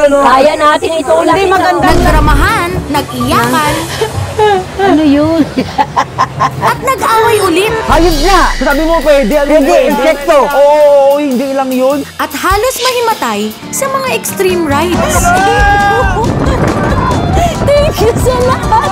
Kaya natin ito ulit. Hindi maganda. Nagdramahan, nag-iyakan, Ano yun? at nag-away ulit. Hayop na! Sabi mo pwede. Pwede, insekto. Oo, hindi lang yun. At halos mahimatay sa mga extreme rides. Thank you sa lahat.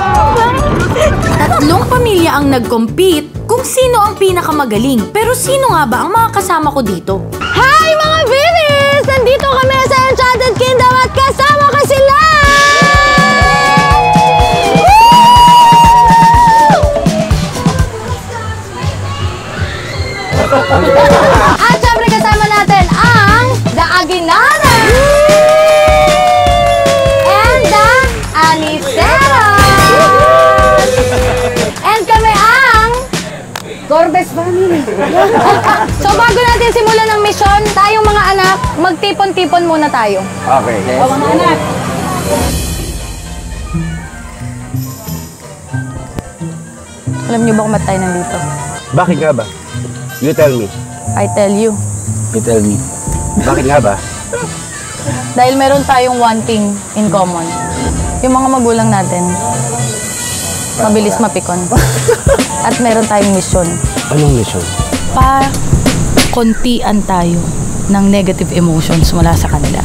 Tatlong pamilya ang nag-compete kung sino ang pinakamagaling. Pero sino nga ba ang mga kasama ko dito? Hi mga babies! Nandito kami sa Enchanted Kingdom at kasama ko sila! At syempre kasama natin ang The Aguinaldo and The Aniceros! And kami ang Corbes Family. So bago natin simulan ng mission, tayong mga anak, magtipon-tipon muna tayo. Okay. O mga anak. Alam niyo ba kung ba't tayo nandito? Bakit nga ba? You tell me. I tell you. You tell me. Bakit nga ba? Dahil meron tayong one thing in common. Yung mga magulang natin, mabilis mapikon. At meron tayong mission. Anong mission? Kontian tayo ng negative emotions mula sa kanila.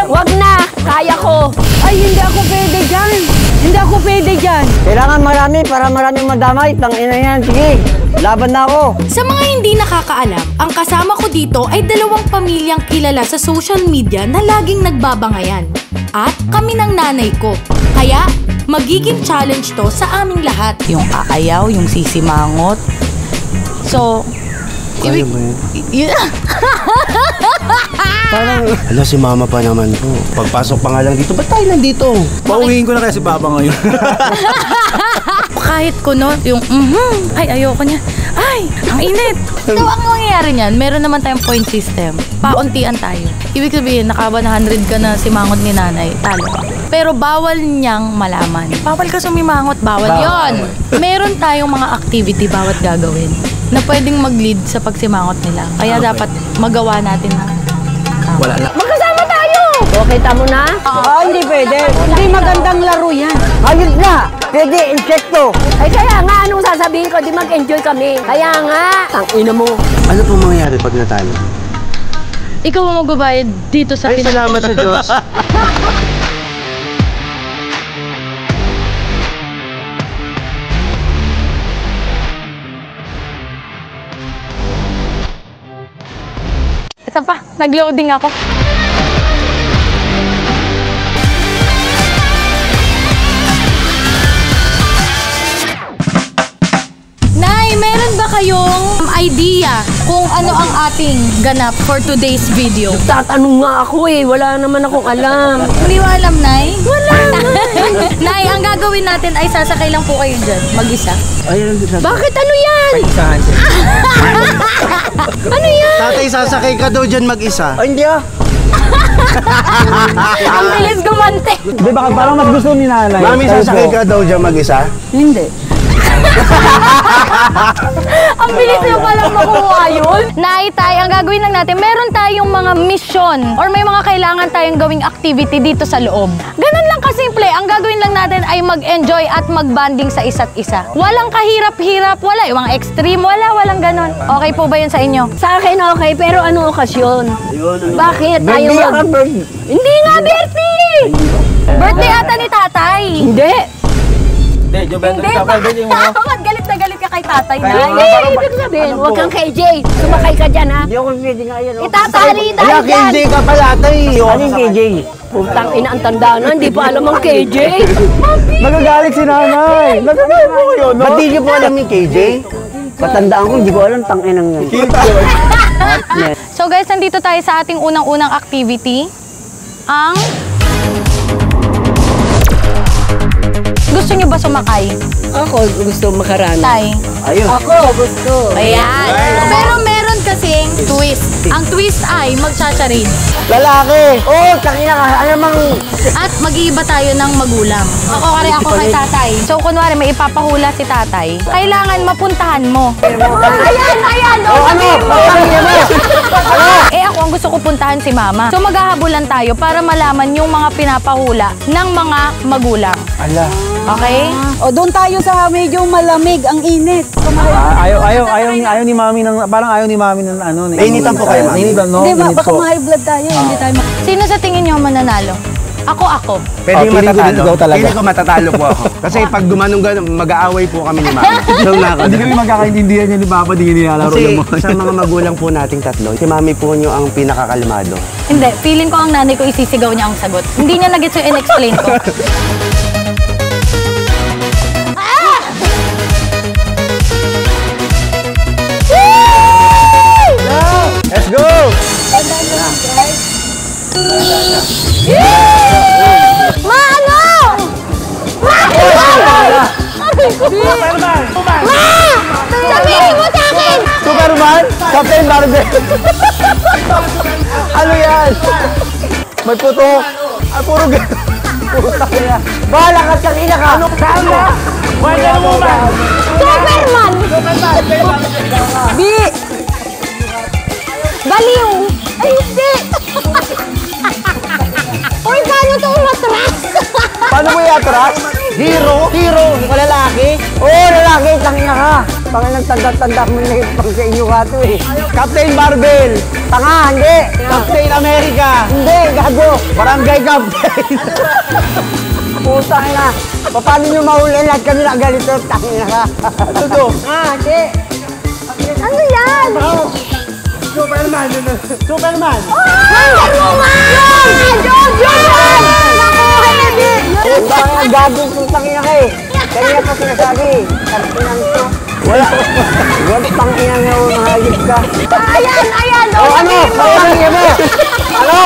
Wag na! Kaya ko! Ay, hindi ako pwede dyan! Hindi ako pwede dyan! Kailangan marami para maraming madamay. Tangina yan. Sige, laban na ako. Sa mga hindi nakakaalam, ang kasama ko dito ay dalawang pamilyang kilala sa social media na laging nagbabangayan. At kami ng nanay ko. Kaya, magiging challenge to sa aming lahat. Yung aayaw, yung sisimangot. So, Kaya ba yun? Parang, ala si mama pa naman po. Pagpasok pa nga lang dito, ba't tayo nandito? Pauwiin ko na kaya si Papa ngayon. kahit kuno, yung ay ayoko niya. Ay, ang init. So, ang mangyayari niyan, meron naman tayong point system. Pauntian tayo. Ibig sabihin, naka 100 ka na simangot ni nanay, talo ka. Pero bawal niyang malaman. Bawal ka sumimangot, bawal yon. Meron tayong mga activity bawat gagawin na pwedeng mag-lead sa pagsimangot nila. Kaya dapat magawa natin na. Wala na. Magkasama tayo! Okay, tamo na? Hindi pwede. Hindi magandang laro yan. Hayop na! Pwede, insekto! Ay, kaya nga, anong sasabihin ko? Di mag-enjoy kami. Kaya nga, tangina mo. Ano po mangyayari pag natalo? Ikaw ang magbabayad dito sa Ay, salamat sa Diyos. Isa pa, nag-loading ako. Nay, meron ba kayong idea kung ano ang ating ganap for today's video? Tatanong nga ako eh. Wala naman akong alam. Hindi mo alam, Nay? Wala! Nay, ang gagawin natin ay sasakay lang po kayo dyan, mag-isa. Ayun, Bakit ano yan? Paisahan siya. Ano yan? Tatay, sasakay ka daw dyan mag-isa. Ay, hindi ah. Ang bilis gumante. Di ba parang mas gusto ni nanay? Mami, sasakay ka daw dyan mag-isa? Hindi. Ang bilis na palang makuha yun. Nay, tay, ang gagawin lang natin, meron tayong mga mission or may mga kailangan tayong gawing activity dito sa loob. Ganun lang kasimple. Ang gagawin lang natin ay mag-enjoy at mag-bonding sa isa't isa. Walang kahirap-hirap, wala. Yung mga extreme, walang ganun. Okay po ba yun sa inyo? Sa akin okay, pero anong okasyon? Bakit? Tayo Hindi nga, birthday! Birthday ata ni tatay. Hindi. Hindi, Jobel. Kapag mo. Ba't galit na galit ka kay tatay na? Hindi, ibig sabihin, huwag kang KJ. Sumakay ka dyan, ha? Hindi ako pwede nga yan. Itatali tayo Kaya dyan. KJ ka pala, tay. Anong KJ? Putang ina ang tanda na, hindi pa alam ang KJ. Nagagalit si nanay. Nagagalit mo yun, no? Ba't di niyo po alam yung KJ? Patandaan ko, hindi ko alam, tang-inang yan. So guys, nandito tayo sa ating unang-unang activity. Ang... Gusto niyo ba sumakay? Ako gusto makarami. Tay. Ayun. Ako gusto. Ayan. Pero meron kasing twist. Ang twist ay magcha-charade. Lalaki! Oh, tangina ka. Ano mang At mag-iiba tayo ng magulang. Ako kay tatay. So, kunwari, may ipapahula si tatay. Kailangan mapuntahan mo. Ayan! Ano? Pagtangin mo! Ako ang gusto ko puntahan si mama. So, maghahabulan tayo para malaman yung mga pinapahula ng mga magulang. Ala. Okay? O doon tayo sa medyo malamig, ang init. Ayaw ni mami ng, parang ayaw ni mami ng ano. Nainitan po kayo, mami. Nainitan, no? Hindi ba, Init baka po. ma-high blood tayo, hindi tayo Sino sa tingin niyo mananalo? Ako. Pwede feeling ko din ikaw talaga. Pili ko matatalo po ako. Kasi pag gumanong gano'n, mag-aaway po kami ni Mami. So, Hindi kami magkakaintindihan niya ni Papa, di nilalaro Kasi mo. sa mga magulang po nating tatlo, si Mami po nyo ang pinakakalmado. Hindi, feeling ko ang nanay ko isisigaw niya ang sagot. Hindi niya nag-gets yung in-explain ko. Let's go! Sabihin mo sa akin! Superman? Captain Marvel? Ano yan? May puto. Puro gano'n. Puta kaya. Bahala ka sa ina ka! Ano? Saan ka? Wonder Woman! Superman! Bi! Baliw! Ay, hindi! Uy, paano ito umatras? Paano mo i-atras? Hero? Hero? Yung lalaki? Oo, lalaki. Tangina ka. Baka nagtanda-tanda mo na yung pag sa inyo ka to eh. Captain Marvel! Tanga, hindi. Captain America! Hindi, gago. Barangay Captain! Putang na. Paano nyo mahuli lahat kami na ganito? Tangina ka. Ano to? Hindi. Ano yan? Superman! Superman! Wonder Woman! Yun! Naku, hindi! Bakit ang gago kung tangina ka eh. Kanina pa sinasabi. Tanginang to. Wala. Wala tangina nga mahayip ka. Ayan! O ano? Tangina mo. Ano?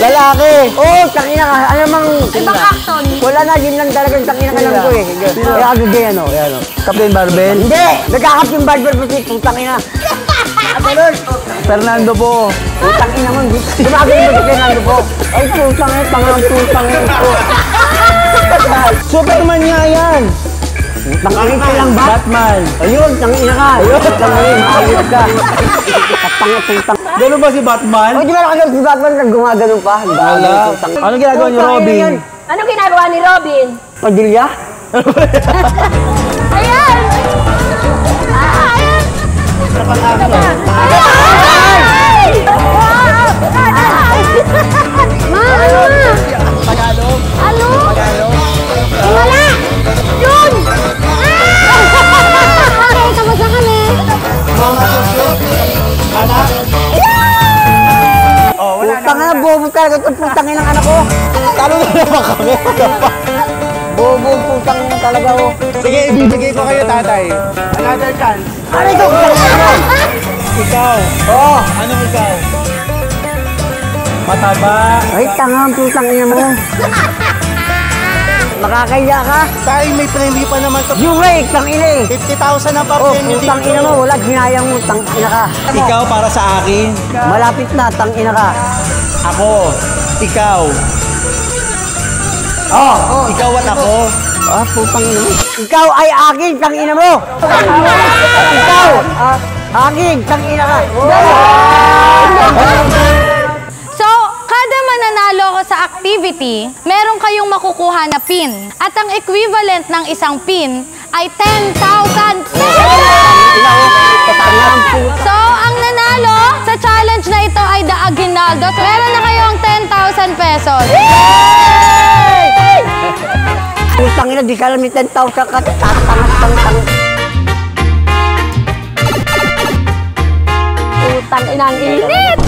Lalaki. Oo, tangina ka. Ano mang... Ibang action. Wala na, yun lang talagang tangina ka lang ko eh. Kaya agad yan o. Yan o. Captain Marvel? Hindi! Nagkakap yung barber pa si putang ina. Fernando po. Putang ina mo. Dumagay mo si Fernando po. Ay, putang ina. Pangang putang ina po. Superman nga yan! Tangin ka lang ba? Batman! Ayun, tangina ka. Ayun, tangin. Ayun ka. Kapangit putang. Gano'n ba si Batman? O, di ba nakagaw si Batman nang gumagano pa? Wala. Ano ginagawa ni Robin? Ano ginagawa ni Robin? Pagdilya? Ayan! Tagalog? Ano? Tagalog? Wala! Yun! Tapos na kami. Oh, wala na. Putang ina, bobo talaga itong putang ina ng anak ko. Talo na naman kami. Bobo, putang ina talaga ko. Sige, ibibigay ko kayo, tatay. Another chance. Ano ito? Putang ina mo. Ikaw. Oo. Anong ikaw? Mataba. Ay, tanga ang putang ina mo. Makakaya ka. Tayo may premyo pa naman to. Yung rate, tang ina eh. 50,000 ang Oh, pa-premyo putang ina mo. Wala, ginayang mo, tang ina ka. Ikaw para sa akin. Malapit na, tang ina ka. Ako. Ikaw. Oh. Ikaw at ako. Ah, putang ina mo. Ikaw ay akin, tang ina mo. Ikaw, akin, tang ina ka. So, kada mananalo ko sa activity, meron kayong makukuha na pin. At ang equivalent ng isang pin ay 10,000 pesos! So, ang nanalo sa challenge na ito ay The Aguinaldos. Meron na kayong 10,000 pesos. Putang ina, di ka alam yung 10,000 ka. Tatang. Utang inang init!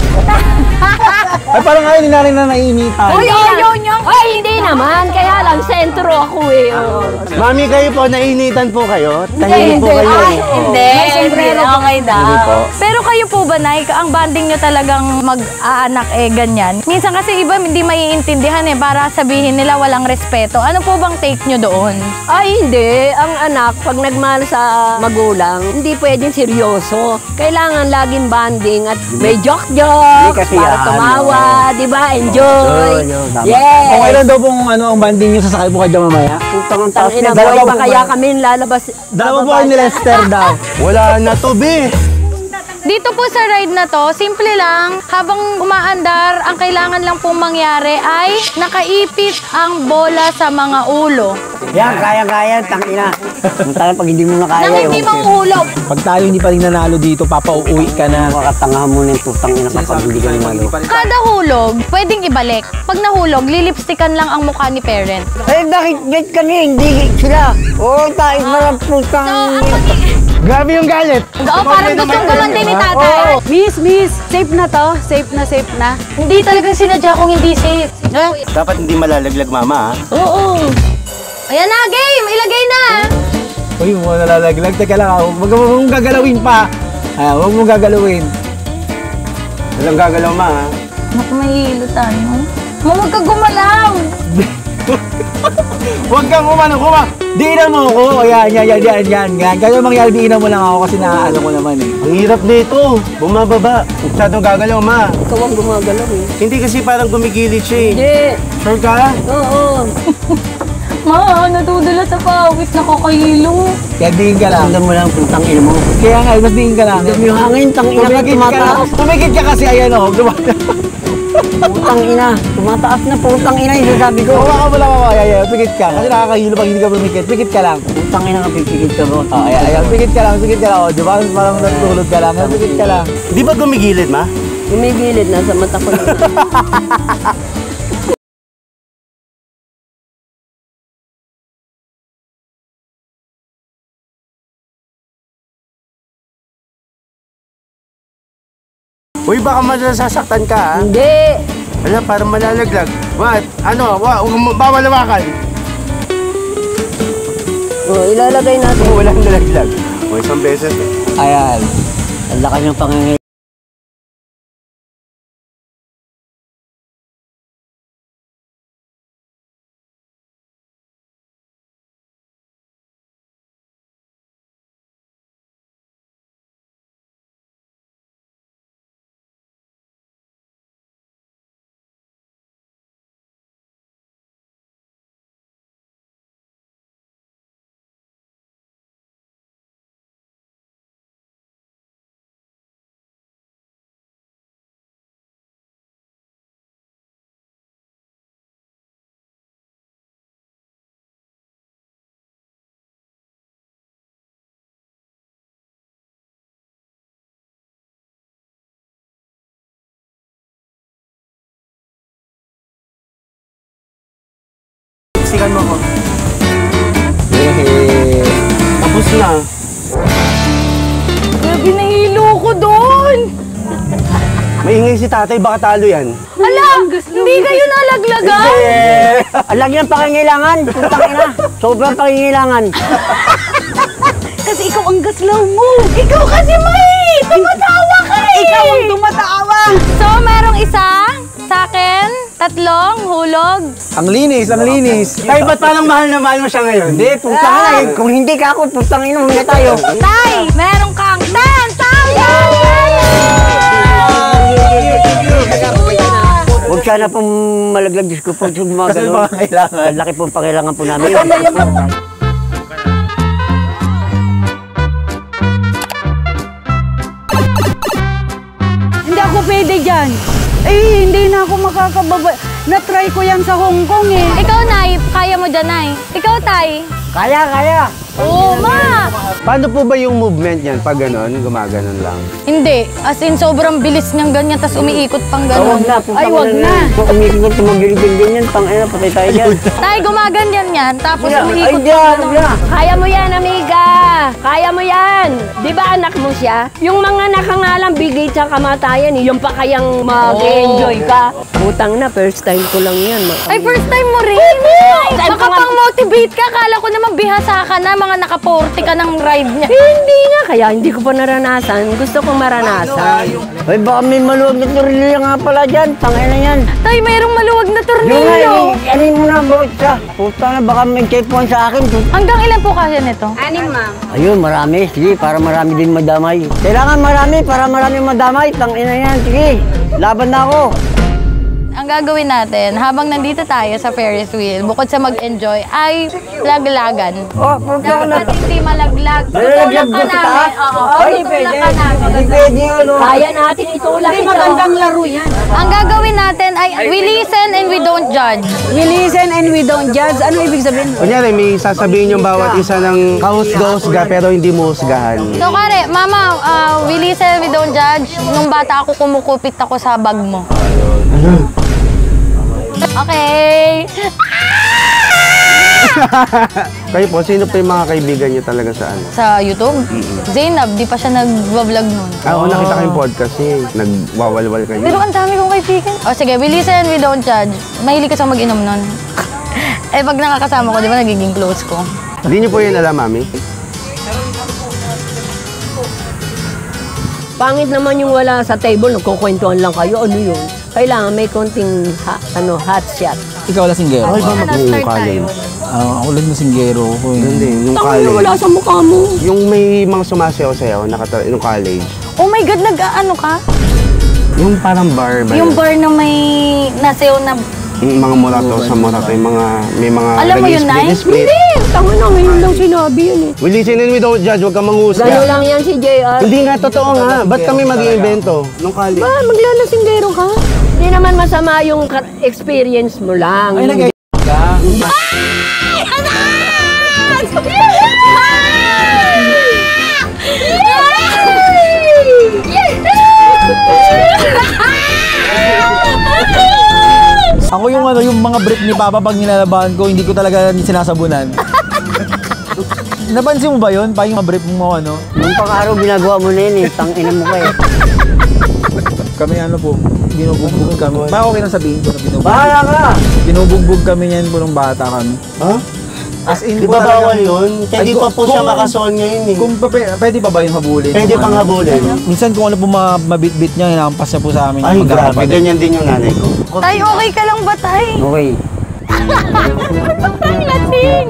Ay, parang ngayon ni nanay na naiinitan. Uy, hindi naman. Kaya lang, ang sentro ako eh. Oh. Mami, kayo po, nainitan po kayo? Tahimik po kayo. Hindi. May sombrero Okay daw. Hindi po. Pero kayo po ba, Nay, ang banding nyo talagang mag-aanak ganyan? Minsan kasi iba hindi maiintindihan para sabihin nila walang respeto. Ano po bang take nyo doon? Ay, hindi. Ang anak, pag nagmahal sa magulang, hindi pwedeng seryoso. Kailangan laging banding at may joke-joke, Hindi kasi para yan, tumawa, di ba? Enjoy. Tama. Yes. Okay lang daw pong ang banding nyo, sasakay po kayo mamaya? Putang ang taas Tangina, na buhay dalawa pa kaya kami lalabas. Dalawa po kayo ni Lester daw. Wala na to, be. Dito po sa ride na to, simple lang, habang umaandar, ang kailangan lang pong mangyari ay nakaipit ang bola sa mga ulo. Yan, kaya-kaya, tangina. Mutala pag hindi mo na kaya. Nang hindi okay. mahuhulog. Pag tayo hindi pa rin nanalo dito, papauwi ka na. Makatanga mo na yung putang ina kapag hindi ka nanalo. Kada hulog, pwedeng ibalik. Pag nahulog, lilipstikan lang ang mukha ni parent. Eh, bakit get ka niya? Hindi sila. Oo, tayo marang putang. Grabe yung galit. Parang gustong gumante ni tatay. Miss, safe na to. Safe na. Hindi talagang sinadya kong hindi safe. Dapat hindi malalaglag, mama, ha? Oo. Ayan na, game! Ilagay na! Uy, mo nalalaglag. Teka lang, huwag mong gagalawin pa. Huwag mong gagalawin. Walang gagalaw, ma, ha? Naku, mahihilo tayo. Huwag ka gumalaw! Huwag kang kumano. Diinan mo ako. Yan. Kaya mangyari, diinan mo lang ako kasi naaalala ko naman eh. Ang hirap nito. Bumababa. Masyadong gagalaw, ma. Ikaw ang gumagalaw eh. Hindi kasi parang gumigilid siya eh. Hindi. Sure ka? Oo. Ma, natudala sa pawis. Nakakahilo. Kaya diin ka lang. Tingnan mo lang putang ina mo. Kaya nga, mas diin ka lang. Tingnan mo yung hangin, tangina ka tumataas. Tumigil ka kasi, ayan o. Putang ina. Tumataas na putang ina yung sasabi ko. Hawakan mo lang ako. Ayan, pigit ka. Kasi nakakahilo pag hindi ka bumikit. Pigit ka lang. Putang ina ka pipigit ka bro. Ayan, pigit ka lang. O, di ba? Parang natulog ka lang. Pigit ka lang. Di ba gumigilid, ma? Gumigilid na sa mata ko na. Uy, baka masasaktan ka, ha? Hindi. Wala, parang malalaglag. What? Ano? Bawal lawakan. Oh, ilalagay natin. Walang nalaglag. O, isang beses. Ayan. Ang lakas ng pangangay. Sikan mo ko. Tapos na. Grabe, nahilo ko doon! Maingay si tatay, baka talo yan. Hala! Hindi kayo nalaglagan? Alam niyo ang pangangailangan. Putang ina. Sobrang pangangailangan. Kasi ikaw ang gaslaw mo. Ikaw kasi, May! Tumatawa ka eh! Ikaw ang tumatawa. So, merong isa sa akin, tatlong hulog. Ang linis. Tay, ba't parang mahal na mahal mo siya ngayon? Hindi, putang ina. Kung hindi ka ako, putang ina muna tayo. Tay, meron kang 10,000! Huwag sana pong malaglag. Diyos ko po. Kasi mga kailangan. Ang laki pong pangailangan po namin. Hindi ako pwede dyan. Hindi na ako makakababa. Na-try ko yan sa Hong Kong eh. Ikaw, Nay, kaya mo dyan, Nay. Ikaw, Tay. Kaya. Oo, Ma! Paano po ba yung movement niyan? Pag ganon, gumaganon lang. Hindi. As in, sobrang bilis niyang ganyan, tas umiikot pang ganon. Huwag na. Putang Ay, wag na. Kung umikot tumagilid ganyan, tang ina, patay tayo dyan. Tay, gumaganyan yan, tapos Ay, umiikot dyan, pang ganon. dyan. Kaya mo yan, amiga. Kaya mo yan. Di ba anak mo siya? Yung mga nakangalang bigay sa kamatayan, yung pa kayang mag-enjoy ka. Putang na, first time ko lang yan. Ay, first time mo rin? Baka Upbeat ka, kala ko naman bihasa ka na, mga naka-40 ka ng ride niya. Hindi nga, kaya hindi ko pa naranasan. Gusto kong maranasan. Ay, baka may maluwag na tornilyo nga pala dyan. Tangin na yan. Tay, mayroong maluwag na Yung tornilyo. ano mo na, bukit siya. Puta na, baka may kaypuan sa akin. Hanggang ilan po kaya nito? Ayun, marami. Sige, para marami din madamay. Kailangan marami, para marami madamay. Tangin na yan. Sige, laban na ako. Ang gagawin natin, habang nandito tayo sa Ferris wheel, bukod sa mag-enjoy, ay laglagan. Oh, puta na. Dapat hindi malaglag. Lalaglag Tutulak ba ka sa namin. taas? Oo, Ay, tutulak ka namin. Hindi pwede yun, oh. Kaya natin itulak ito. Magandang laro yan. Ang gagawin natin ay we listen and we don't judge. We listen and we don't judge. Ano ibig sabihin? Kunyari, may sasabihin yung bawat isa ng kahusga-husga pero hindi mo husgahan. So, kare, mama, we listen and we don't judge. Nung bata ako, kumukupit ako sa bag mo. Okay. Kayo po, sino po yung mga kaibigan niyo talaga sa ano? Sa YouTube, Zainab, di pa siya nag-vlog nun. Oo, nakita ko yung podcast eh. Nagwawalwal kayo. Pero ang dami kong kaibigan. O sige, we listen and we don't judge. Mahilig ka sa mag-inom nun. Eh, pag nakakasama ko, di ba nagiging close ko? Hindi niyo po yun alam, mami? Pangit naman yung wala sa table, nagkukwentuhan lang kayo. Ano yun? Kailangan may konting hot shot. Ikaw lasinggero? Ay, ba Start tayo. Ako lang lasinggero ko eh. Hindi, nung Tangin college. wala sa mukha mo. Yung may mga sumasayaw-sayaw, nung college. Oh my God, nag-ano ka? Yung parang bar ba Yung yun? bar na may nasayaw na... Yung mga murato sa murato, yung mga, may mga... Alam mo yun, Nay? nag-split. Tangin na, ngayon lang sinabi yun eh. We listen and we don't judge, huwag kang manghusga. Gano'n lang yan si JR. Hindi nga, totoo nga. Ba't kami mag-iimbento? Nung college. Ba, maglalasinggero ka? Hindi naman masama yung experience mo lang. Ay, Hindi- Ako yung ano, yung mga brief ni Papa pag nilalabahan ko, hindi ko talaga sinasabunan. Napansin mo ba yun? Pa yung mga brief mo ano? Nung pang-araw ginagawa mo na yun eh. Tangina mo ka eh. Kami ano po, binubugbog kami. Ba okay lang sabihin ko na binubugbog. Bahala ka! Binubugbog kami niyan po nung bata kami. Ha? As in, Di ba bawal yun? Ay, Hindi pa po siya kakasuhan ngayon eh. Kung pwede pa ba yung habulin? Pwede pang habulin. Minsan kung ano po mabit-bit niya, hinampas niya po sa amin. Ay, yung grabe. magkakapatid. Ganyan din yung nanay ko. Tay, okay ka lang ba, Tay? Okay. Ang lasing!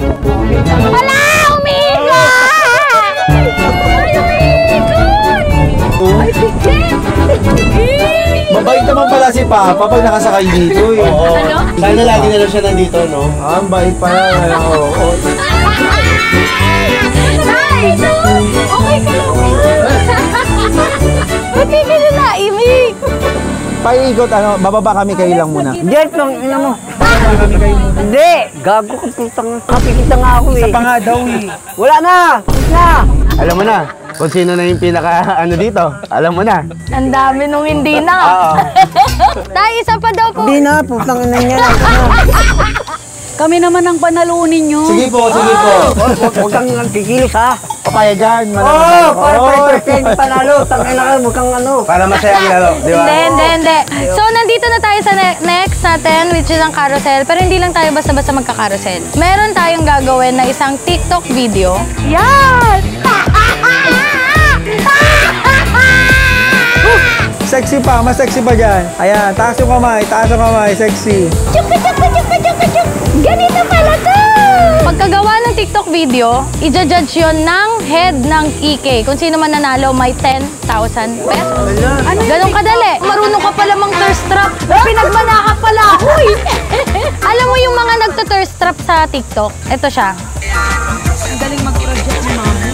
Wala! Umiikot! Ay, umiikot! Ay, sikip! Mabait naman pala si Papa pag nakasakay dito eh. Oo. Ano? Sana lagi na lang siya nandito, no? Ah, ang bait pa yan. Oo. Tay! Okay ka lang ba? Ba't di ka na naimik? Paiikot, ano, bababa kami kayo lang muna. Jet, ina mo. Hindi! Gago ka putang. Kapikita nga ako eh. Pa nga daw eh. Wala na! Tapos na! Alam mo na, kung sino na yung pinaka ano dito. Alam mo na. Ang dami nung hindi na. Tay, isa pa daw po. Hindi na, putang ina niya. Kami naman ang panalunin nyo. Sige po, sige po. Huwag kang kikilis ha. Papayagan. Oo! Para 5% panalo. Tangina ka, huwag kang ano. Para masaya ang laro, di ba? Hindi. So, nandito na tayo sa next natin, which is ang carousel. Pero hindi lang tayo basta-basta magka-carousel. Meron tayong gagawin na isang TikTok video. Yan! Sexy pa, mas sexy pa dyan. Ayan, taas yung kamay, sexy. Ganito pala to! Pagkagawa ng TikTok video, i-judge yun ng head ng EK. Kung sino man nanalo, may 10,000 pesos. Ganun kadali. Marunong ka pala mang thirst trap. Pinagmanaka pala ako eh. Alam mo yung mga nagto-thirst trap sa TikTok? Ito siya. Ang galing mag-project ni Mami.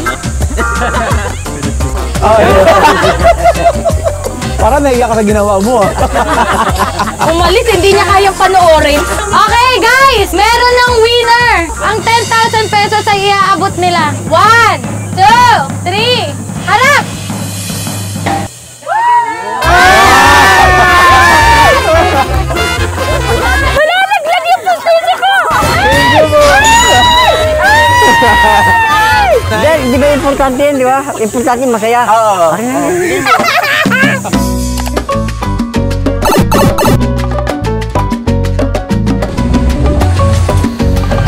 Parang naiyak ka sa ginawa mo ah. Umalis, hindi niya kayang panoorin. Okay, guys! Meron ng winner! Ang 10,000 pesos ay iaabot nila. 1, 2, 3, harap! Wala, naglag yung puso ko! Di ba importante yun, di ba? Importante masaya. Oo.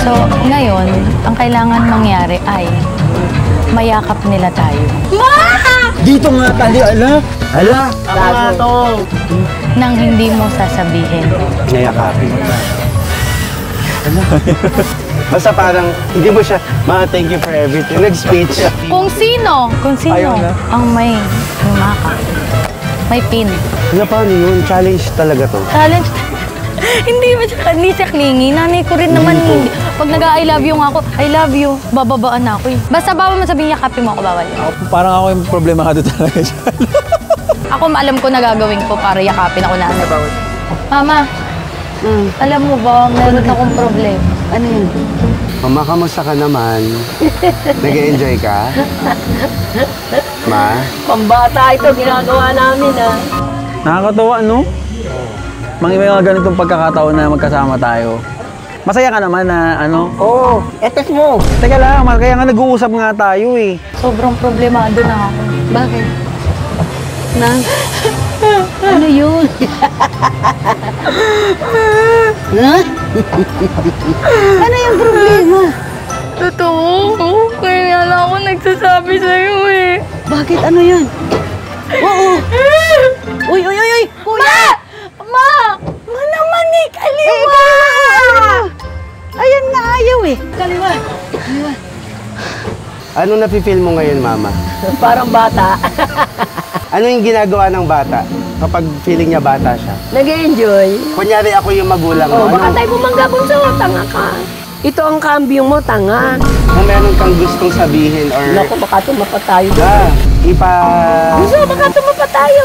So, ngayon, ang kailangan mangyari ay mayakap nila tayo. Dito nga tayo, ala. Ako nga to. Nang hindi mo sasabihin. Nayakapin mo ba? Basta parang, hindi mo siya, thank you for everything. Nag-speech. Kung sino Ayaw na. ang may yumakap, may pin. Ano paano yun? Challenge talaga to. Challenge. Hindi siya clingy. Nanay ko rin naman. Pag nag-I love you nga ako, I love you. Bababaan na ako eh. Basta bawal mo sabihin yakapin mo ako, bawal. Parang ako yung problema ka doon talaga dyan. Ako alam ko na gagawin ko para yakapin ako nanay. Mama, alam mo ba, meron akong problema. Ano yun? Mama, kamusta ka naman? Nag-enjoy ka? Ma? Pambata ito, ginagawa namin ah. Nakakatawa, no? May mga ganitong pagkakataon na magkasama tayo. Masaya ka naman na ano? Oo, etos mo. Teka lang, kaya nga nag-uusap nga tayo eh. Sobrang problemado na ako. Bakit? Ano yun? Ha? Ano yung problema? Totoo? Kaya lang ako nagsasabi sa'yo eh. Bakit? Ano yan? Oo. Uy! Kuya! Ma! Ma naman eh, kaliwa! Ayan nga ayaw eh. Kaliwa. Ano nafe-feel mo ngayon, Mama? Parang bata. Ano yung ginagawa ng bata kapag feeling niya bata siya? Nag-enjoy. Kunyari ako yung magulang mo. Oh, baka Ano? tayo bumangga bunso, tanga ka. Ito ang kambyong mo, tanga. Kung meron kang gustong sabihin or... Naku, baka tumapat tayo doon. Bunso, Baka tumapat tayo.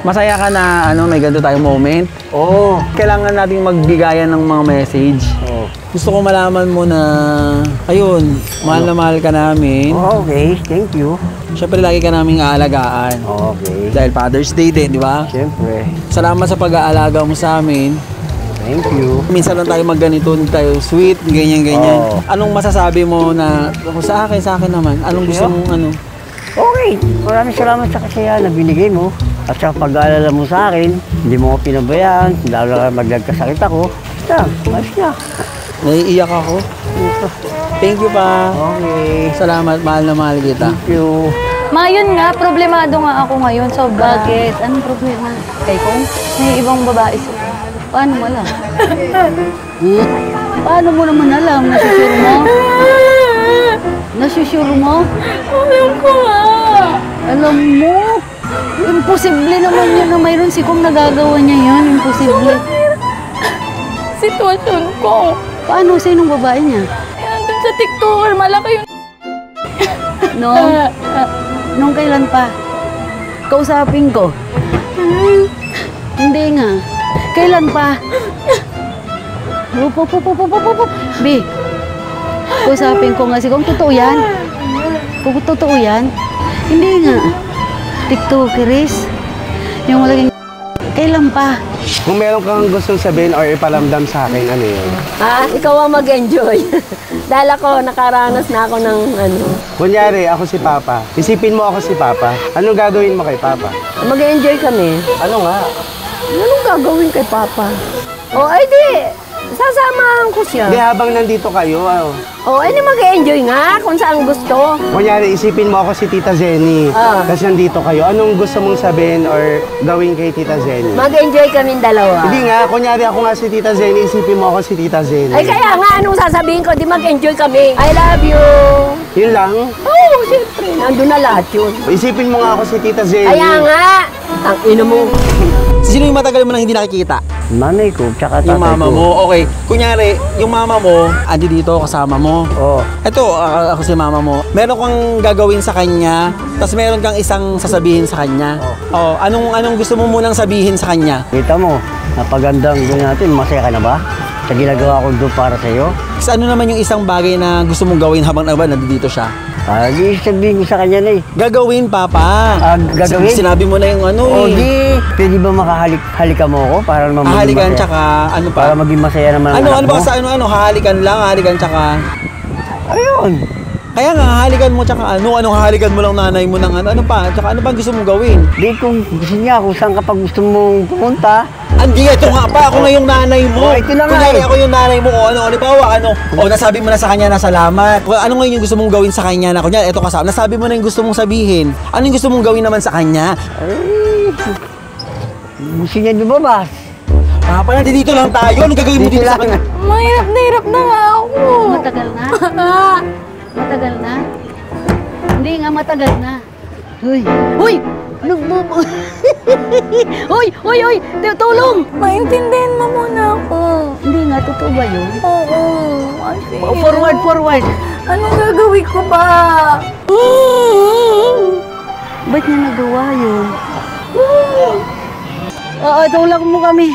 Masaya ka na ano, may ganito tayong moment. Oo. Kailangan nating magbigayan ng mga message. Oo. Gusto ko malaman mo na, ayun, mahal na mahal ka namin. Okay, thank you. Siyempre, lagi ka naming aalagaan. Okay. Dahil Father's Day din, di ba? Siyempre. Salamat sa pag-aalaga mo sa amin. Thank you. Minsan lang tayo magganito, tayo sweet, ganyan-ganyan. Oo. Anong masasabi mo na, sa akin naman, anong gusto mong ano? Okay, maraming salamat sa kasiyahan na binigay mo. At sa pag-aalala mo sa akin, hindi mo ko pinabayaan, lalo na magkasakit ako. Basta, mas na. Naiiyak ako. Thank you pa. Okay, Salamat, mahal na mahal kita. thank you. Ma, yun nga, problemado nga ako ngayon. Sobra. Bakit? Anong problema? Kay Kong, may ibang babae sila. Paano mo alam? Paano mo naman alam? Nasusure mo? Nasusure mo? Alam ko nga. Alam mo? Imposible naman yun na mayroon si Kong nagagawa niya yun. Imposible. Sitwasyon ko. Paano? Sinong babae niya? Eh, nandun sa TikToker, malaki yung... Nung kailan pa? Kausapin ko. Hindi nga. Kailan pa? Up. B. Kausapin ko nga si Kong. Totoo yan? Kung totoo yan? Hindi nga. TikTokeris. Yung malaking... Kailan pa? Kung meron kang gustong sabihin or iparamdam sa akin, ano yun? Ha? Ikaw ang mag-enjoy. Dahil ako, nakaranas na ako ng ano. Kunyari, ako si Papa. Isipin mo ako si Papa. Anong gagawin mo kay Papa? Mag-enjoy kami. Ano nga? Anong gagawin kay Papa? O, ay di. Sasamahan ko siya. Hindi, habang nandito kayo, O, ay di mag-enjoy nga kung saan gusto. kunyari, isipin mo ako si Tita Zenny. Ah. Tapos nandito kayo. Anong gusto mong sabihin or gawin kay Tita Zenny? Mag-enjoy kami dalawa. Hindi nga, kunyari ako nga si Tita Zenny, isipin mo ako si Tita Zenny. Ay, kaya nga, anong sasabihin ko? Di mag-enjoy kami. I love you. Yun lang. Oo, siyempre. Nandun na lahat yun. Isipin mo nga ako si Tita Zenny. Kaya nga. Ang ina mo. Sino yung matagal mo nang hindi nakikita? Nanay ko, tsaka tatay Yung mama ko. mo. Okay. Kunyari, yung mama mo, andi dito kasama mo. Oo. Ito, ako si mama mo. Meron kang gagawin sa kanya, tapos meron kang isang sasabihin sa kanya. Oh, anong gusto mo munang sabihin sa kanya? Kita mo, napagandang doon natin, masaya ka na ba? Sa ginagawa ko doon para sa'yo? Kasi ano naman yung isang bagay na gusto mong gawin habang nandito siya? Di sabihin ko sa kanya na eh. Gagawin, Papa. Gagawin? Sinabi mo na yung ano O eh. di, pwede ba makahalikan mo ako para naman maging Hahalikan masaya? tsaka ano pa? Para maging masaya naman ang Ano anak ba mo? sa ano hahalikan lang, hahalikan tsaka Ayun. Kaya nga, hahalikan mo tsaka anong hahalikan mo lang nanay mo ng ano pa, tsaka ano pa gusto mong gawin? Di kung gusto niya, kung saan ka pa gusto mong pumunta. Andi, ito nga pa, ako na yung nanay mo. Oh, ito na nga Kunyari eh. ako yung nanay mo, o nasabi mo na sa kanya na salamat. O, ano ngayon yung gusto mong gawin sa kanya na, kunyari, ito kasama, nasabi mo na yung gusto mong sabihin. Ano yung gusto mong gawin naman sa kanya? Ay, gusto niya lumabas. Papa, dito lang tayo, anong gagawin mo dito sa kanya? Mahirap na hirap na nga ako. Matagal na? Matagal na? Hindi nga matagal na. Uy! Uy! Nagbubo! Uy! Uy! Uy! Tulong! Maintindihan mo muna ako. Hindi nga, totoo ba yun? Oo. Ate. Forward, forward! Anong gagawin ko ba? Ba't niya nagawa yun? Oo, tulak mo kami.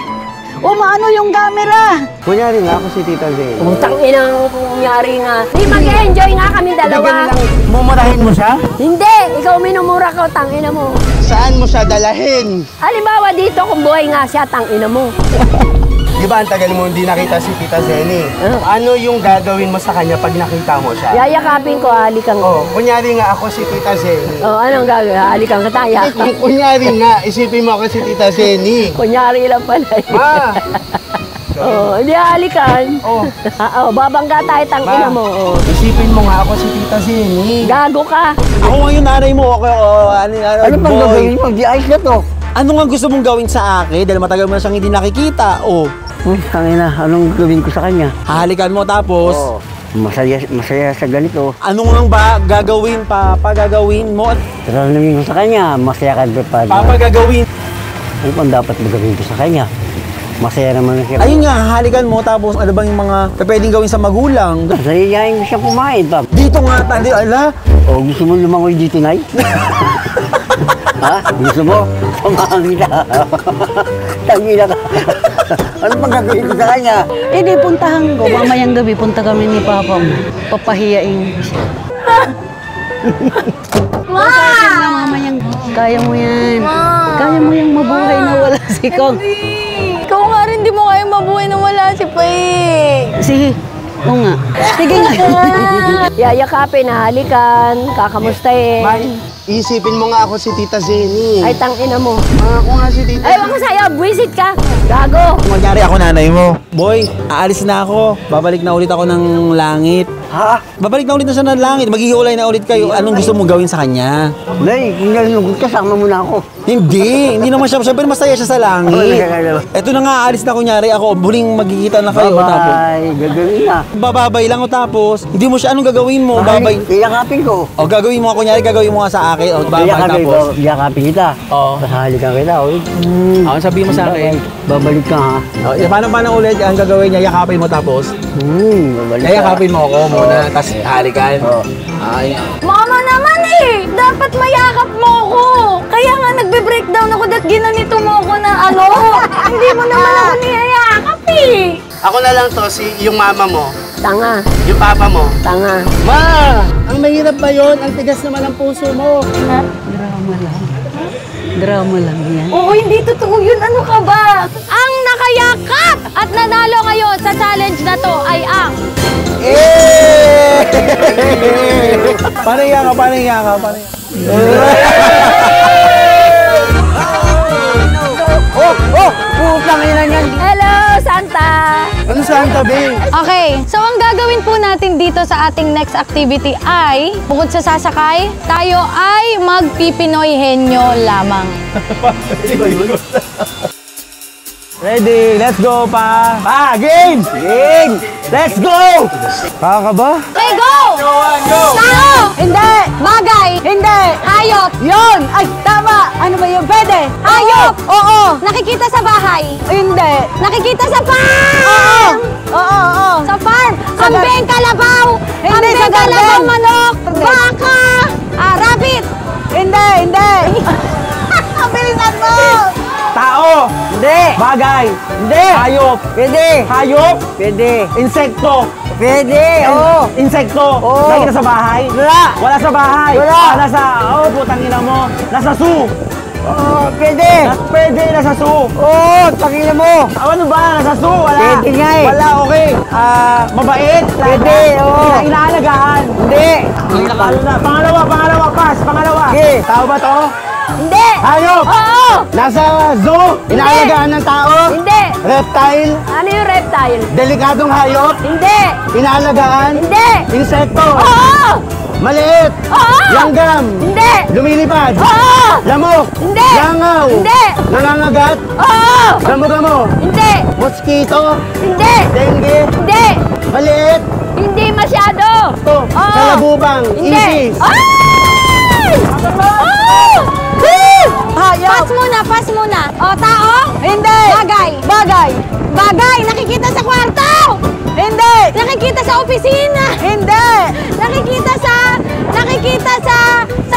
Maano yung camera? Kunyari nga ako si Tita Zay. Utang inang nangyari nga. Di mag-enjoy nga kami dalawa. Mumurahin mo siya? Hindi, ikaw minumura ko, tangina mo. Saan mo siya dalahin? Halimbawa dito, kung buhay nga siya, tangina mo. Di ba ang tagal mo hindi nakita si Tita Zenny? Ano yung gagawin mo sa kanya pag nakita mo siya? Yayakapin ko, halikan ko. Kunyari nga ako si Tita Zenny. Anong gagawin? Halikan ka tayo. Kunyari nga, isipin mo ako si Tita Zenny. Kunyari lang pala. Ma! Hindi halikan. Babangga tayo, tangina Ma. mo. Isipin mo nga ako si Tita Zenny. Gago ka. Ako nga yung nanay mo, okay, Ano pang gagawin mo? Di ayos na to. Ano nga gusto mong gawin sa akin? Dahil matagal mo na siyang hindi nakikita. Tangina, anong gawin ko sa kanya? Hahalikan mo tapos, Masaya sa ganito. ano nga ba gagawin, Papa? Gagawin mo? Tatanungin ko sa kanya, masaya ka ba pa? Papa, gagawin. Ano pang dapat gagawin ko sa kanya? Masaya naman na siya. Ayun nga, hahalikan mo tapos ano bang yung mga pwedeng gawin sa magulang? Sayayain ko siya kumain, pa. Dito nga, tandi, ala. Gusto mo lumangoy dito, Nay? Ha? Gusto mo? Pumangin ka. Tangina ka. Ano pang gagawin ko sa kanya? Di puntahan ko. Mamayang gabi, punta kami ni Papa mo. Papahiyain ko siya. Ma! Mamayang, kaya mo yan. Kaya mo yung mabuhay na wala si Kong. Ikaw nga rin, di mo kaya mabuhay na wala si Pai. Sige. Oo nga. Sige nga. Yayakapin, halikan, kakamustahin. Isipin mo nga ako si Tita Zenny. Ay, tangina mo. Ako nga si Tita. Ay, wag ka sa'yo, buwisit ka. Gago. Kunyari ako nanay mo. Boy, aalis na ako. Babalik na ulit ako ng langit. Ha? Babalik na ulit na siya ng langit. Maghihiwalay na ulit kayo. Anong gusto mong gawin sa kanya? Nay, kung nalulungkot ka, sama mo na ako. Hindi naman siya. Siyempre masaya siya sa langit. Eto na nga, aalis na kunyari ako. Huling magkikita na kayo. Tapos, Bye-bye. Gagawin na. bababay lang o tapos. Hindi mo siya, anong gagawin mo? Babay. Iyakapin ko. O gagawin mo nga kunyari, gagawin mo nga sa akin. O babay tapos. Iyakapin kita. Oo. Halikan kita. Ano sabihin mo sa akin? Babalik ka, ha? O, paano ulit ang gagawin niya? Yakapin mo tapos. Babalik ka. Yakapin mo ako muna, tapos halikan. Ay. Mama naman eh! Dapat mayakap mo ako! Kaya nga nagbe-breakdown ako dahil ginanito mo ako na ano. Hindi mo naman ako niyayakap eh! Ako na lang to, yung mama mo. Tanga, Yung papa mo. tanga. Ma! Ang mahirap ba yun? Ang tigas naman ang puso mo. Drama lang. Drama lang yan. Oo, hindi totoo yun. Ano ka ba? Ang nakayakap at nanalo ngayon sa challenge na to ay ang Paano ka? Putang ina niyan. Hello, Santa! Ano saan tabi? Okay, so ang gagawin po natin dito sa ating next activity ay, bukod sa sasakay, tayo ay magpipinoy henyo lamang. Ready, let's go pa! Game! Let's go! Kaka ka ba? Okay, go! Tao! Hindi! Bagay! Hindi! Hayop! Yun! Ay, tama! Ano ba yun? Pwede! Hayop! Oo! Nakikita sa bahay! Hindi! Nakikita sa farm! Oo! Sa farm! Kambing, kalabaw! Hindi, Kambing, sa garden. kalabaw, manok! Baka! Rabbit! Hindi! Bilisan mo! Tao! Hindi. Bagay! Hindi. Hayop! Pwede. Hayop! Pwede. Insekto! Pwede. Oo. Insekto! Oo. Nakikita sa bahay? Wala. Wala sa bahay? Wala. Nasa, putang ina mo. Nasa zoo! Oo, pwede. Pwede, nasa zoo. Oo, tangina mo. Ano ba? Nasa zoo? Wala. Pwede nga eh. Wala, okay. Mabait. Pwede, oo. Inaalagaan. Hindi. Pangalawa, pass. Pangalawa. Sige. Tao ba to? Hindi! Hayop. Oo! Nasa zoo. Inaalagaan ng tao. Hindi! Reptile. Ano yung reptile? Delikadong hayop. Hindi! Inaalagaan. Hindi! Insekto. Oo! Maliit. Oo! Langgam. Hindi! Lumilipad. Oo! Lamok. Hindi! Langaw. Hindi! Nangangagat. Oo! Gamo-gamo. Hindi! Mosquito. Hindi! Dengue. Hindi! Maliit. Hindi masyado! To. Oo! Salabubang. Hindi! Isis. Ay! Pass muna. O, tao? Hindi. Bagay. Bagay, nakikita sa kwarto. Hindi. Nakikita sa opisina. Hindi. Nakikita sa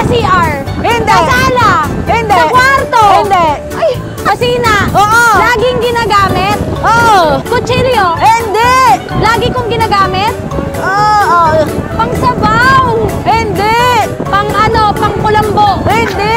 CR. Hindi. Sa sala. Hindi. Sa kwarto. Hindi. Ay, kusina. Oo. Laging ginagamit. Oo. Kutsilyo. Hindi. Lagi kong ginagamit. Oo. Pangsabaw. Hindi. Pang kulambo. Hindi.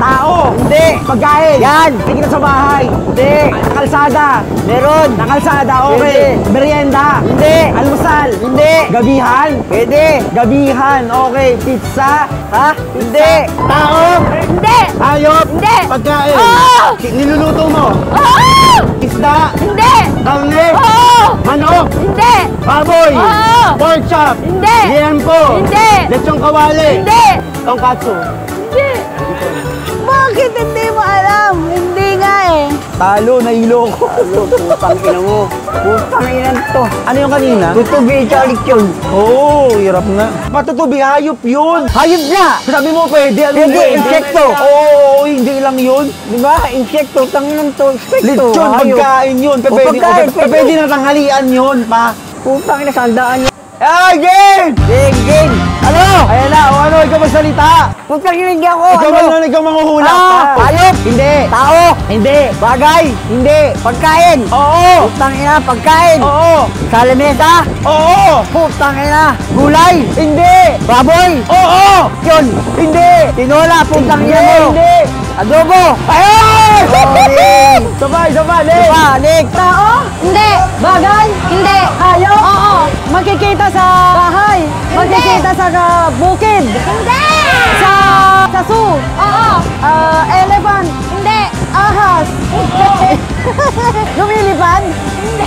Tao. Hindi. Pagkain. Yan. Nakikita sa bahay. Hindi. Nakalsada. Meron. Nakalsada, okay. Pwede. Merienda. Hindi. Almusal. Hindi. Gabihan. Pwede. Gabihan, okay. Pizza. Ha? Hindi. Tao. Hindi. Hayop. Hindi. Pagkain. Oo. Niluluto mo. Oo. Isda. Hindi. Karne. Oo. Manok. Hindi. Baboy. Oo. Pork chop. Hindi. Liempo. Hindi. Lechong kawali. Hindi. Tongkatsu. Hindi. Bakit hindi mo alam? Hindi nga eh. Talo, nahilo ko. Putang ina mo. Putang ina to. Ano yung kanina? Tutubi sa lechon. Oo, hirap na. Matutubi, hayop yun. Hayop na. Sabi mo pwede. Ano Pwede, yun? insekto. Oo, hindi lang yun. Di ba? Insekto. Tanginan to. Insekto. Lechon, hayop. pagkain yun. O, pagkain, pwede. Pwede na tanghalian yun, pa. Putang ina, sandaan niya. Ah, game! Game. Ano? Ayan na, o ano, ikaw magsalita. Putang ina, hindi ako. Ikaw Ano? ikaw manguhula. Hayop. Hindi. Tao. Hindi. Bagay. Hindi. Pagkain. Oo. Putang ina, pagkain. Oo. Sa lamesa. Oo. Putang ina. Gulay. Hindi. Baboy. Oo. Yun. Hindi. Tinola. Putang ina mo. Hindi. Adobo. Ay! Okay. Sabay, Leg. Balik. Tao? Hindi. Bagay? Hindi. Hayop? Oo. Makikita sa bahay. Makikita sa bukid. Hindi. Sa zoo. Oo. Elephant. Hindi. Ahas. Lumilipad. Hindi.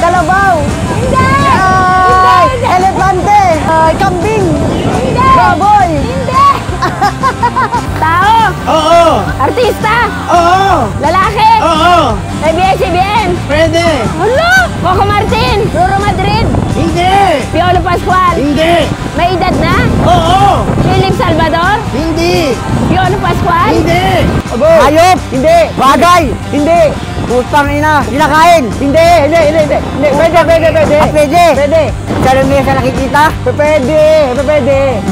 Kalabaw. Hindi. Elefante. Kambing. Hindi. Baboy. Hindi. Tao? Oo. Artista? Oo. Lalaki? Oo. ABS-CBN? Pwede. Hello? Coco Martin? Roro Madrid? Hindi. Piolo Pascual? Hindi. May edad na? Oo. Philip Salvador? Hindi. Piolo Pascual? Hindi. Hayop. Hindi. Bagay. Hindi. Putang ina. Kinakain. Hindi. Pwede. Pwede. Pwede. Sa lamesa nakikita. Pwede.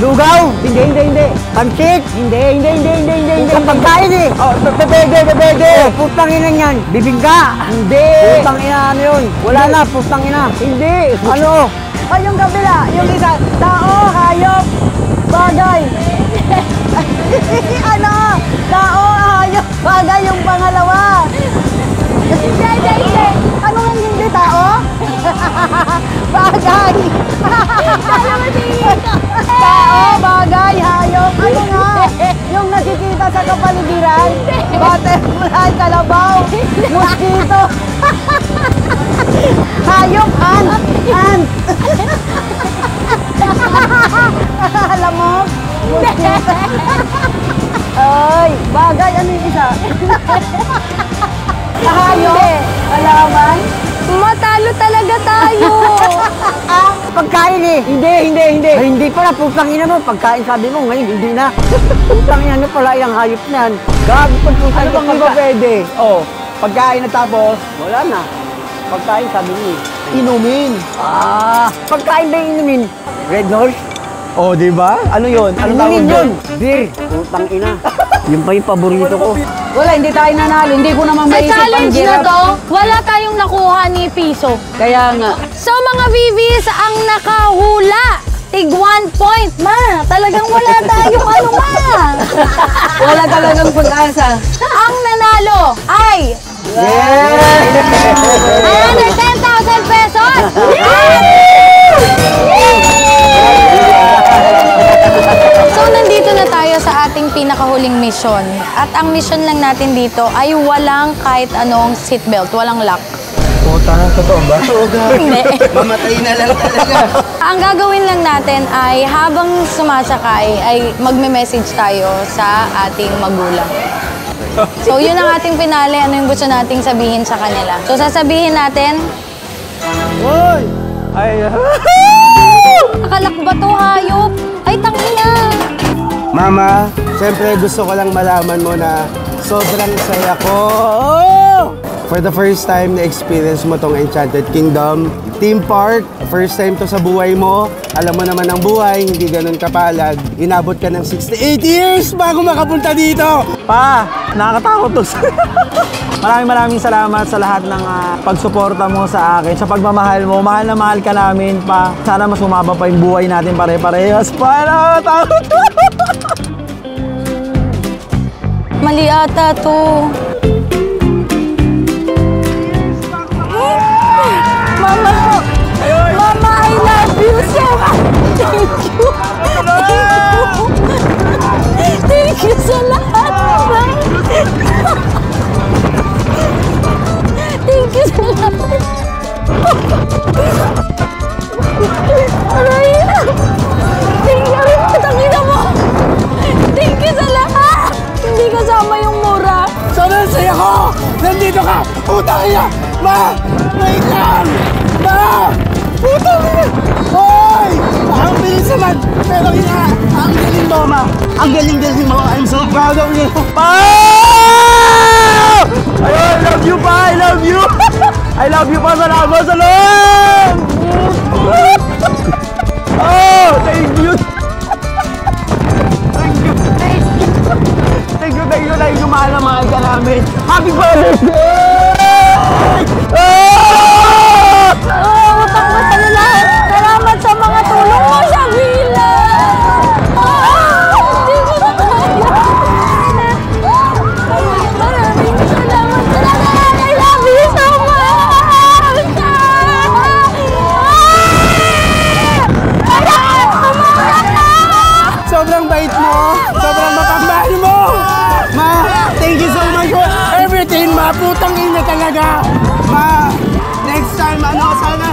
Lugaw. Hindi. Pansit. Hindi. Putang pagkain eh. Oh, pwede. Putang ina niyan. Bibingka. Hindi. Putang ina ano yun. Wala na. Putang ina. Hindi. Ano? Ay, yung kabila. Yung isa. Tao, hayop, bagay. Ano? Tao, hayop, bagay yung pangalawa. Hindi. Ano nga hindi tao? Bagay. Tao, bagay, hayop. Ano nga? Yung nakikita sa kapaligiran? Butterfly, kalabaw, mosquito. Hayop, ant. Lamok, mosquito. Ay, bagay, ano yung isa? Hayop, alaman. Matalo talaga tayo. Pagkain eh. Hindi. Ay, hindi pala. Putang ina mo. Pagkain sabi mo. Ngayon, hindi na. Putang ina ano pala yung hayop na yan. Gabi pag putang Ano bang iba pwede? Oh, pagkain na tapos, Wala na. Pagkain sabi mo eh. inumin. Pagkain ba yung inumin? Red Horse? Oh, di ba? Ano yun? Ano tawag Inumin doon? yun. Beer. Putang ina. Yung pa yung paborito ko. Wala, hindi tayo nanalo. Hindi ko naman Sa maisip ang challenge na giraffe. to, wala tayong nakuha ni Piso. Kaya nga. So mga VVs ang nakahula tig 1 point, ma. Talagang wala tayong ano, ma. Wala talagang pag-asa. Ang nanalo ay... Another 10,000 pesos! So, nandito na tayo sa ating pinakahuling mission. At ang mission lang natin dito ay walang kahit anong seatbelt, walang lock. Puta, totoo ba? Hindi. Mamatay na lang talaga. Ang gagawin lang natin ay habang sumasakay ay magme-message tayo sa ating magulang. So, yun ang ating finale. Ano yung gusto nating sabihin sa kanila? So, sasabihin natin... Hoy! Ay, Akalak ba to, hayop? Ay, tangina! Mama, siyempre gusto ko lang malaman mo na sobrang saya ko. For the first time na-experience mo tong Enchanted Kingdom theme park, first time to sa buhay mo. Alam mo naman ang buhay, hindi ganun kapalad. Inabot ka ng 68 years bago makapunta dito. Pa, nakakatakot to. Maraming salamat sa lahat ng pagsuporta mo sa akin, sa pagmamahal mo. Mahal na mahal ka namin, pa. Sana mas umaba pa yung buhay natin pare-parehas. Para takot. Mali ata to. Mama! Mama, I love you so much! Thank you! Thank you sa lahat, Mama! Thank you sa lahat! Aray! Thank you! Tangina mo! Thank you sa lahat! Hindi kasama yung mura! Sobrang saya ko! Nandito ka! Putang ina! Ma! Wait lang! Ma! Putang ina! Hoy! Ang bilis naman! Pero ina! Ang galing mo, ma! Ang galing-galing mo! I'm so proud of you! Pa! I love you, pa! I love you! I love you, pa! Salamat sa loob! Oh! Thank you! Thank you, mahal na mahal ka namin. Happy birthday! Utang mo sa lahat. Salamat sa mga tulong mo sa villa. Hindi ko na kaya. Maraming salamat sa lahat. I love you so much. Sobrang bait mo. Sobrang mapagmahal mo. Ma, thank you so much for everything, ma. Putang ina talaga. Ma, next time, sana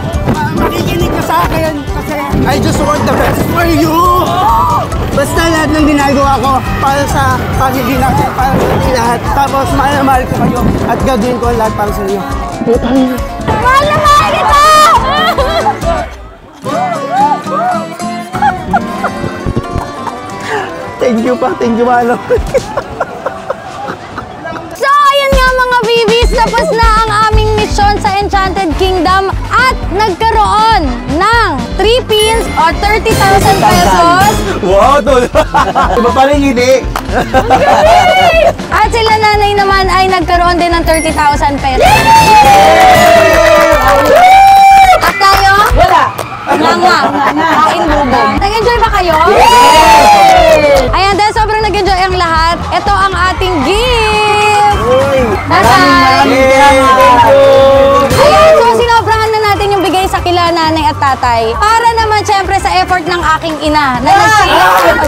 makikinig ka sa akin. Kasi I just want the best for you. Basta lahat ng ginagawa ko para sa pagiging natin, para sa ating lahat. Tapos mahal na mahal ko kayo at gagawin ko ang lahat para sa inyo. Mahal na mahal kita! Thank you pa, thank you, mahal. So, ayan nga mga babies, tapos na ang aming misyon sa Enchanted Kingdom at nagkaroon ng 3 pins o 30,000 pesos. Wow, tol. Iba pa rin hindi. At sila nanay naman ay nagkaroon din ng 30,000 pesos. At tayo? Wala. Nga. Kain bubog. Nag-enjoy ba kayo? Ayan, dahil sobrang nag-enjoy ang lahat, ito ang ating gift! Tatay! Ayan, so sinobrahan na natin yung bigay sa kila nanay at tatay. Para naman syempre sa effort ng aking ina na nagsilang.